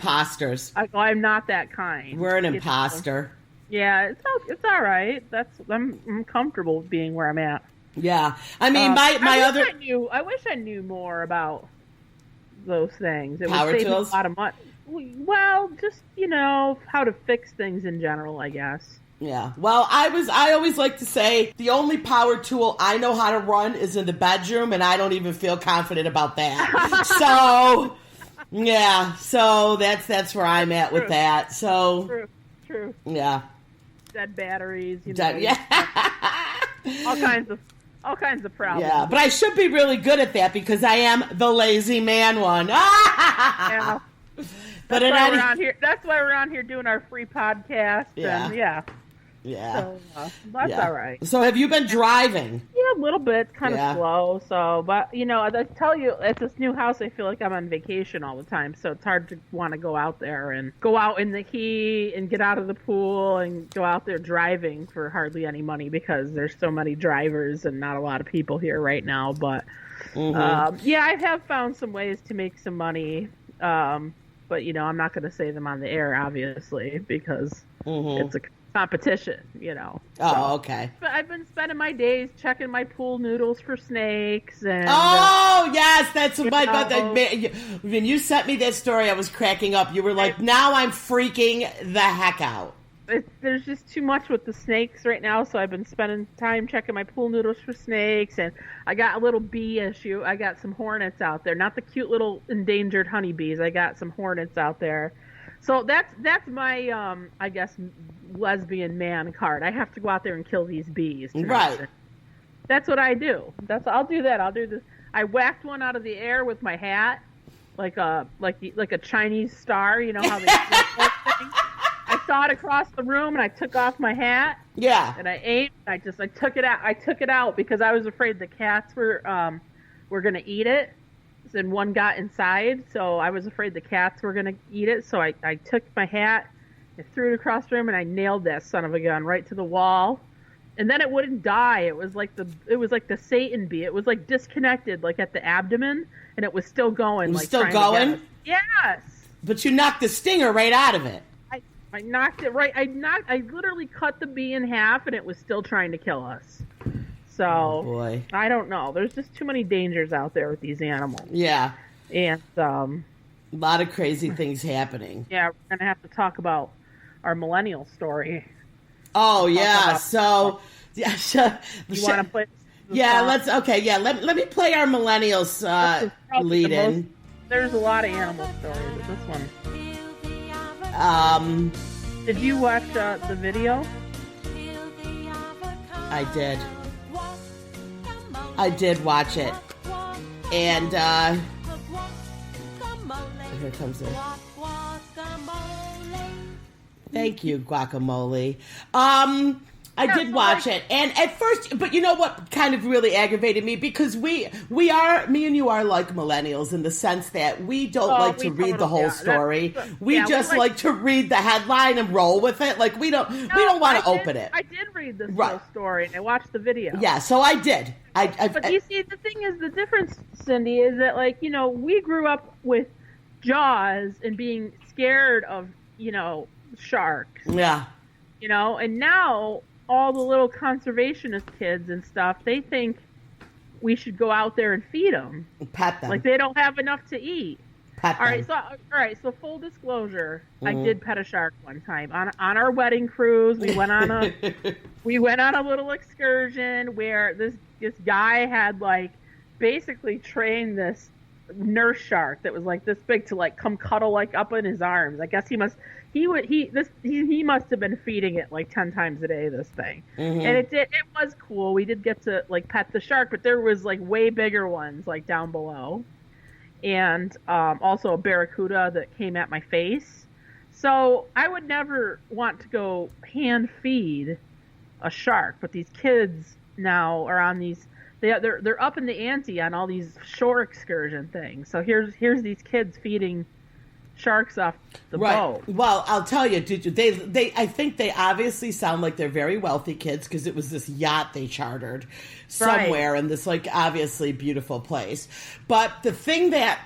imposters. I'm not that kind. We're an imposter. Yeah, it's all right. I'm comfortable with being where I'm at. Yeah, I mean, I wish I knew more about those things. It power would save tools? me a lot of money. Well, just how to fix things in general, I guess. Yeah. Well, I always like to say the only power tool I know how to run is in the bedroom, and I don't even feel confident about that. So, yeah. So that's where I'm at with that. So, True. Yeah. Dead batteries. Yeah. all kinds of problems. Yeah, but I should be really good at that because I am the lazy man one. Yeah. But that's why we're on here doing our free podcast. Yeah. And Yeah. So that's all right. So have you been driving? Yeah, a little bit, kind of slow. So, but I tell you, at this new house, I feel like I'm on vacation all the time. So it's hard to want to go out there and go out in the heat and get out of the pool and go out there driving for hardly any money because there's so many drivers and not a lot of people here right now. But I have found some ways to make some money. But I'm not going to say them on the air, obviously, because it's a competition, Oh, okay. But I've been spending my days checking my pool noodles for snakes and. Oh yes, that's when you sent me that story. I was cracking up. You were like, "Now I'm freaking the heck out." There's just too much with the snakes right now, so I've been spending time checking my pool noodles for snakes, and I got a little bee issue. I got some hornets out there, not the cute little endangered honeybees. I got some hornets out there. So that's my I guess lesbian man card. I have to go out there and kill these bees. Right. That's what I do. I'll do that. I'll do this. I whacked one out of the air with my hat, like a Chinese star. You know how they thing? I saw it across the room and I took off my hat. Yeah. And I aimed. I took it out. I took it out because I was afraid the cats were gonna eat it. And one got inside, so I was afraid the cats were going to eat it. So I took my hat, I threw it across the room, and I nailed that son of a gun right to the wall. And then it wouldn't die. It was like the Satan bee. It was like disconnected, like at the abdomen, and it was still going. It was still going? Yes. But you knocked the stinger right out of it. I knocked it right. I literally cut the bee in half, and it was still trying to kill us. So, boy. I don't know. There's just too many dangers out there with these animals. Yeah. And a lot of crazy things happening. Yeah, we're going to have to talk about our millennial story. Oh, yeah. So, you want to play? Yeah, let me play our millennials lead in. There's a lot of animal stories with this one. Did you watch the video? I did watch it. And, here comes it. Thank you, guacamole. I did watch it, and at first, but you know what kind of really aggravated me? Because me and you are like millennials in the sense that we don't like to read the whole story. We just like to read the headline and roll with it. Like we don't want to open it. I did read this whole story, and I watched the video. Yeah, so I did. But you see, the thing is, the difference, Cindy, is that we grew up with Jaws and being scared of sharks. Yeah. And now all the little conservationist kids and stuff, they think we should go out there and feed them. Pet them. Like they don't have enough to eat. Pet them. All right, so full disclosure, I did pet a shark one time on our wedding cruise. We went on a little excursion where this guy had basically trained this nurse shark that was this big to come cuddle up in his arms. I guess he must have been feeding it 10 times a day, this thing. And it was cool. We did get to pet the shark, but there was way bigger ones down below, and also a barracuda that came at my face. So I would never want to go hand feed a shark, but these kids now are on these. They're up in the ante on all these shore excursion things. So here's these kids feeding sharks off the boat. Well, I'll tell you, I think they obviously sound like they're very wealthy kids because it was this yacht they chartered somewhere in this obviously beautiful place. But the thing that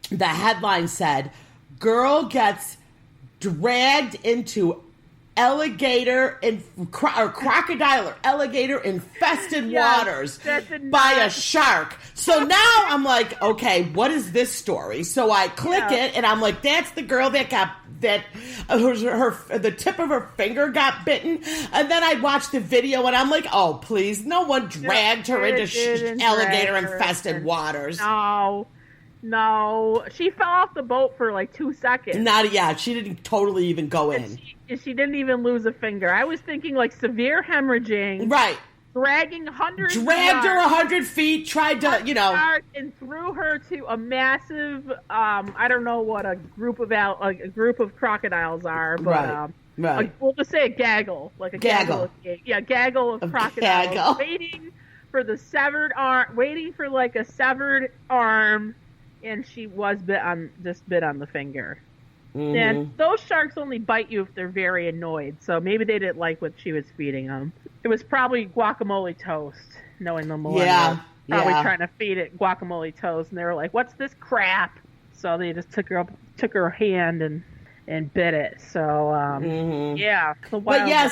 the headline said, girl gets dragged into alligator or crocodile or alligator infested waters by a shark. So now I'm like, okay, what is this story? So I click it and I'm like, that's the girl that got the tip of her finger got bitten. And then I watched the video and I'm like, oh please, no one dragged her into alligator infested waters. No, she fell off the boat for like 2 seconds. She didn't totally even go in. She didn't even lose a finger. I was thinking like severe hemorrhaging. Right. Dragged her 100 feet, tried to, and threw her to a massive, I don't know what a group of crocodiles are, but right. We'll just say a gaggle, like a gaggle of crocodiles, waiting for the severed arm, waiting for like a severed arm. And she was bit on the finger. Mm-hmm. And those sharks only bite you if they're very annoyed. So maybe they didn't like what she was feeding them. It was probably guacamole toast, knowing the millennials. Probably trying to feed it guacamole toast. And they were like, what's this crap? So they just took her hand and bit it. So,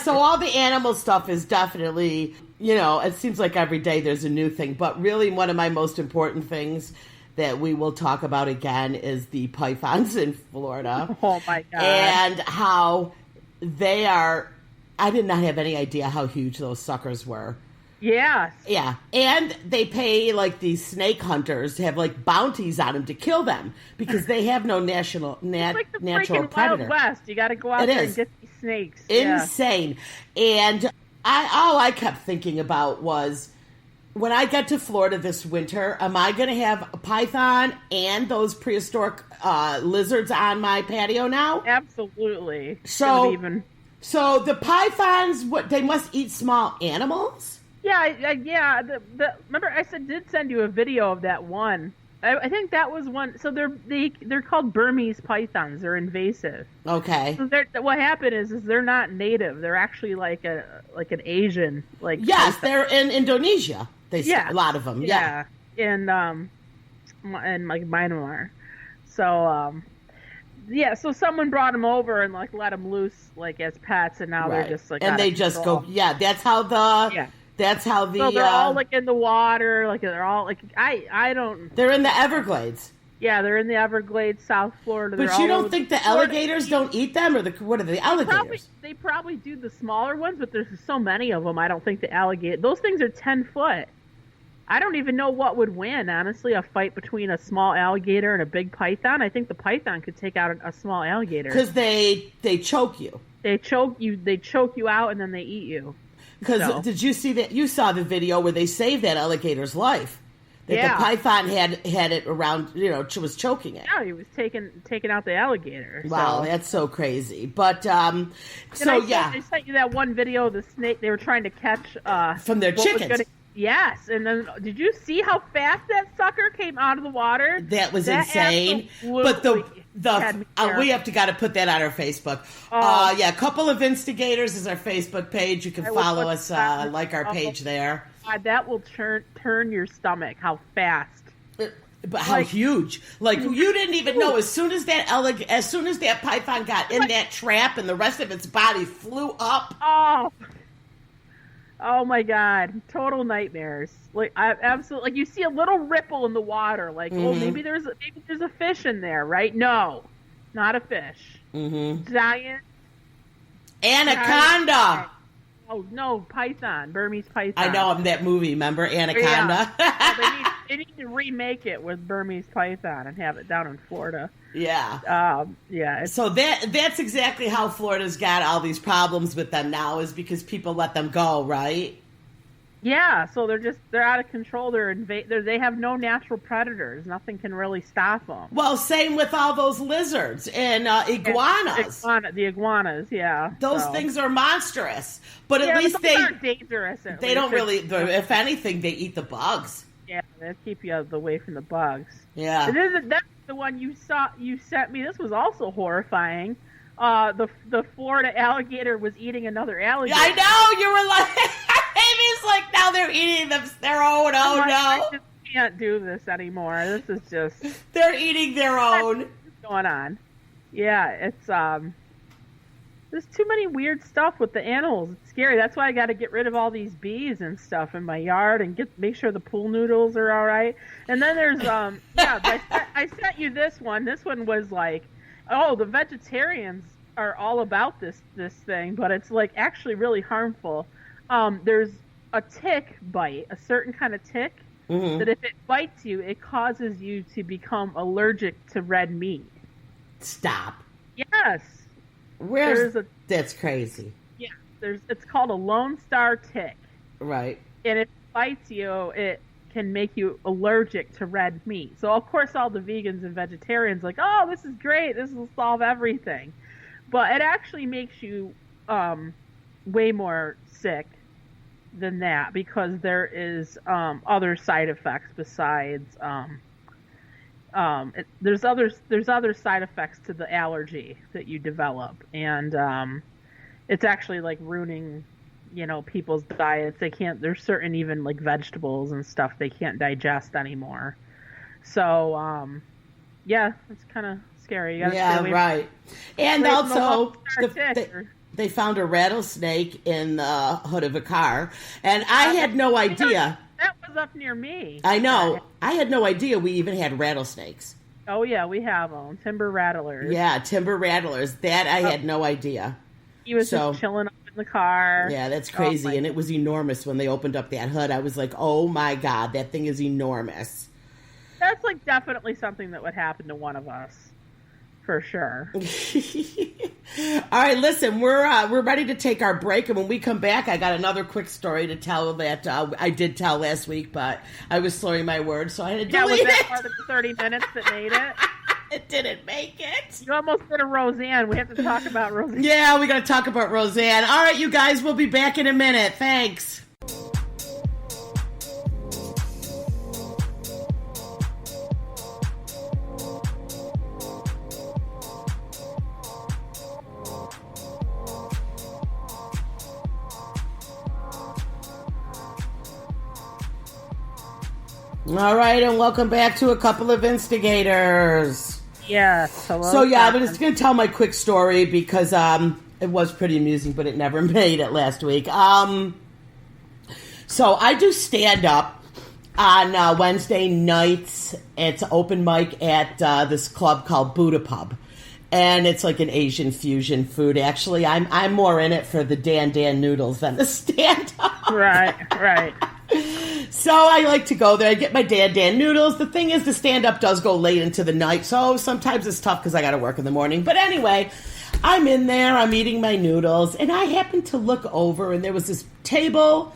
so all the animal stuff is definitely, it seems like every day there's a new thing. But really one of my most important things that we will talk about again is the pythons in Florida. Oh my God. And how they are, I did not have any idea how huge those suckers were. Yes. Yeah. And they pay like these snake hunters to have like bounties on them to kill them because they have no natural predator. Wild West. You got to go out there and get these snakes. Insane. Yeah. And all I kept thinking about was, when I get to Florida this winter, am I going to have a python and those prehistoric lizards on my patio now? Absolutely. So the pythons, they must eat small animals? Yeah. Remember, I did send you a video of that one. I think that was one. So they're called Burmese pythons. They're invasive. Okay. So what happened is they're not native. They're actually like an Asian Yes, python. they're in Indonesia. A lot of them. Yeah. And like Myanmar. So so someone brought them over and like let them loose like as pets, and now they're just like, and they just go. Yeah, that's how the. So they're all like in the water, like they're all like I don't. They're in the Everglades. Yeah, they're in the Everglades, South Florida. But you don't think the alligators don't eat them, or what are the alligators? They probably do the smaller ones, but there's so many of them. I don't think the alligator. Those things are 10 foot. I don't even know what would win, honestly, a fight between a small alligator and a big python. I think the python could take out a small alligator. Because they choke you. They choke you out, and then they eat you. Because did you see that? You saw the video where they saved that alligator's life. That the python had it around, was choking it. Yeah, he was taking out the alligator. Wow, that's so crazy. But, I sent you that one video of the snake they were trying to catch. From their chickens. Yes, and then did you see how fast that sucker came out of the water? That was insane. But we have got to put that on our Facebook. A couple of instigators is our Facebook page. You can follow us, like our page there. God, that will turn your stomach. How fast? But how huge? Like you didn't even know. As soon as that python got in that trap, and the rest of its body flew up. Oh my God! Total nightmares. Like I absolutely you see a little ripple in the water. Like maybe there's a fish in there, right? No, not a fish. Mm-hmm. Giant anaconda. Oh no, python, Burmese python. I know that movie. Remember Anaconda? Yeah. They need to remake it with Burmese python and have it down in Florida. Yeah. So that's exactly how Florida's got all these problems with them now, is because people let them go, right? Yeah. So they're out of control. They have no natural predators. Nothing can really stop them. Well, same with all those lizards and iguanas. The iguanas, yeah. Those things are monstrous, but at least they aren't dangerous. They don't really. If anything, they eat the bugs. Yeah, they keep you away from the bugs. Yeah. And that's the one you sent me. This was also horrifying. The Florida alligator was eating another alligator. I know, you were like, Amy's like, now they're eating their own. Oh no, I just can't do this anymore. This is just they're eating their own. What's going on? Yeah, it's there's too many weird stuff with the animals. It's scary. That's why I got to get rid of all these bees and stuff in my yard and make sure the pool noodles are all right. And then there's I sent you this one. This one was like, oh, the vegetarians are all about this thing, but it's like actually really harmful. There's a tick bite, a certain kind of tick, that if it bites you, it causes you to become allergic to red meat. Stop. Yes. That's crazy. Yeah, it's called a Lone Star tick. Right. And if it bites you, it can make you allergic to red meat. So of course all the vegans and vegetarians are like, oh, this is great, this will solve everything. But it actually makes you way more sick than that, because there is other side effects besides there's other side effects to the allergy that you develop, and it's actually like ruining, people's diets. There's certain even like vegetables and stuff they can't digest anymore. So yeah, it's kind of scary. Yeah, right. And also they found a rattlesnake in the hood of a car, and I had no idea. That was up near me. I know. I had no idea we even had rattlesnakes. Oh, yeah, we have them. Timber rattlers. Yeah, timber rattlers. That I had no idea. He was just chilling up in the car. Yeah, that's crazy. And it was enormous when they opened up that hood. I was like, oh, my God, that thing is enormous. That's like definitely something that would happen to one of us. For sure. All right, listen, we're ready to take our break, and when we come back, I got another quick story to tell that I did tell last week, but I was slurring my words, so I had to delete was that it. Part of the 30 minutes that made it? It didn't make it. You almost did a Roseanne. We have to talk about Roseanne. Yeah, we got to talk about Roseanne. All right, you guys, we'll be back in a minute. Thanks. All right, and welcome back to A Couple of Instigators. Yes, hello. So, yeah, I'm just going to tell my quick story because it was pretty amusing, but it never made it last week. So I do stand-up on Wednesday nights. It's open mic at this club called Buddha Pub. And it's like an Asian fusion food. Actually, I'm more in it for the Dan noodles than the stand-up. Right. So I like to go there. I get my Dan noodles. The thing is, the stand-up does go late into the night, so sometimes it's tough because I got to work in the morning. But anyway, I'm in there. I'm eating my noodles, and I happen to look over, and there was this table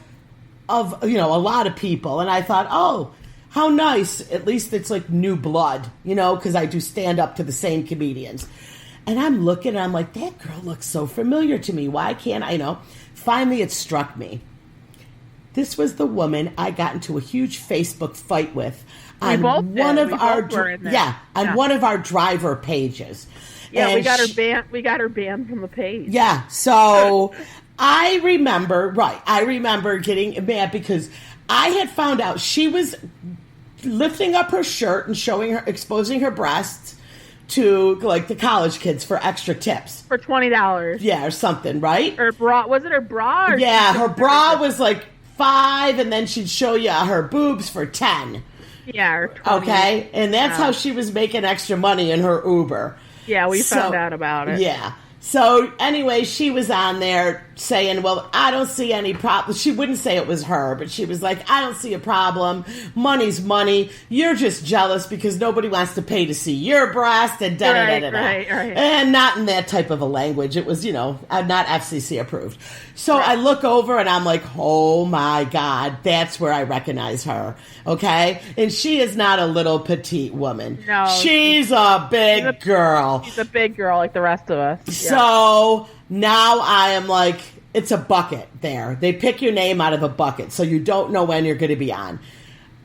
of, a lot of people. And I thought, oh, how nice. At least it's like new blood, because I do stand up to the same comedians. And I'm looking, and I'm like, that girl looks so familiar to me. Why can't I, Finally, it struck me. This was the woman I got into a huge Facebook fight with on one of our one of our driver pages. Yeah, and we got her banned from the page. Yeah, so I remember getting mad because I had found out she was lifting up her shirt and exposing her breasts to like the college kids for extra tips. For $20. Yeah, or something, right? Her bra, was it her bra? Or yeah, her bra was like $5, and then she'd show you her boobs for $10. Yeah, or $20. Okay, and that's how she was making extra money in her Uber. Yeah, we found out about it. Yeah. So anyway, she was on there saying, well, I don't see any problem. She wouldn't say it was her, but she was like, I don't see a problem. Money's money. You're just jealous because nobody wants to pay to see your breast and da-da-da-da-da. Right. And not in that type of a language. It was, not FCC approved. So I look over and I'm like, oh my God, that's where I recognize her. Okay? And she is not a little petite woman. No. She's a big girl. She's a big girl like the rest of us. Yeah. So now I am like, it's a bucket there. They pick your name out of a bucket, so you don't know when you're going to be on.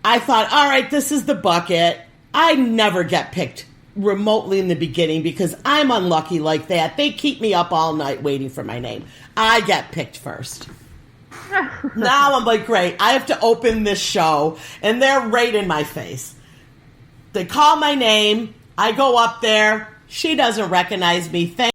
I thought, all right, this is the bucket. I never get picked remotely in the beginning because I'm unlucky like that. They keep me up all night waiting for my name. I get picked first. Now I'm like, great, I have to open this show, and they're right in my face. They call my name. I go up there. She doesn't recognize me. Thank